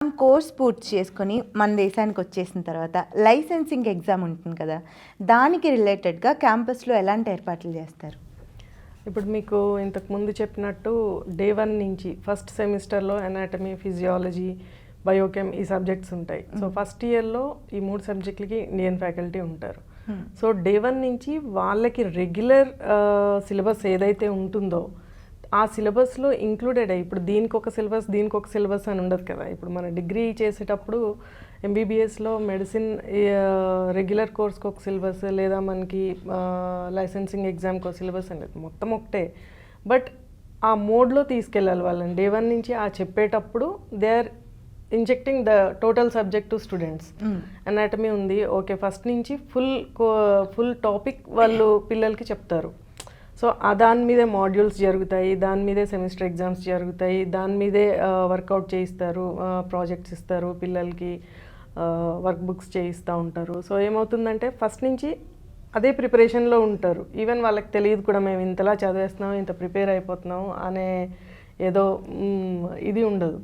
Course పూర్తి చేసుకొని మన దేశానికి వచ్చేసిన తర్వాత లైసెన్సింగ్ ఎగ్జామ్ ఉంటుంది కదా, దానికి రిలేటెడ్గా క్యాంపస్లో ఎలాంటి ఏర్పాట్లు చేస్తారు? ఇప్పుడు మీకు ఇంతకుముందు చెప్పినట్టు డే 1 నుంచి ఫస్ట్ సెమిస్టర్లో అనాటమీ, ఫిజియాలజీ, బయోకెమ్ ఈ సబ్జెక్ట్స్ ఉంటాయి. సో ఫస్ట్ ఇయర్లో ఈ 3 సబ్జెక్టులకి ఇండియన్ ఫ్యాకల్టీ ఉంటారు. సో డే 1 నుంచి వాళ్ళకి రెగ్యులర్ సిలబస్ ఏదైతే ఉంటుందో ఆ సిలబస్లో ఇంక్లూడెడ్ అయ్యి, ఇప్పుడు దీనికి ఒక సిలబస్ అని ఉండదు కదా. ఇప్పుడు మన డిగ్రీ చేసేటప్పుడు ఎంబీబీఎస్లో మెడిసిన్ రెగ్యులర్ కోర్స్కి ఒక సిలబస్, లేదా మనకి లైసెన్సింగ్ ఎగ్జామ్కి ఒక సిలబస్ అని లేదు, మొత్తం ఒకటే. బట్ ఆ మోడ్లో తీసుకెళ్ళాలి వాళ్ళని. డే 1 నుంచి ఆ చెప్పేటప్పుడు they are injecting the total subject to students. Anatomy ఉంది, ఓకే, ఫస్ట్ నుంచి ఫుల్ టాపిక్ వాళ్ళు పిల్లలకి చెప్తారు. సో దాని మీదే మాడ్యూల్స్ జరుగుతాయి, దాని మీదే సెమిస్టర్ ఎగ్జామ్స్ జరుగుతాయి, దాని మీదే వర్కౌట్ చేయిస్తారు, ప్రాజెక్ట్స్ ఇస్తారు పిల్లలకి, వర్క్ బుక్స్ చేయిస్తూ ఉంటారు. సో ఏమవుతుందంటే ఫస్ట్ నుంచి అదే ప్రిపరేషన్లో ఉంటారు. ఈవెన్ వాళ్ళకి తెలియదు కూడా మేము ఇంతలా చదివేస్తున్నాం, ఇంత ప్రిపేర్ అయిపోతున్నాం అనే ఏదో ఇది ఉండదు.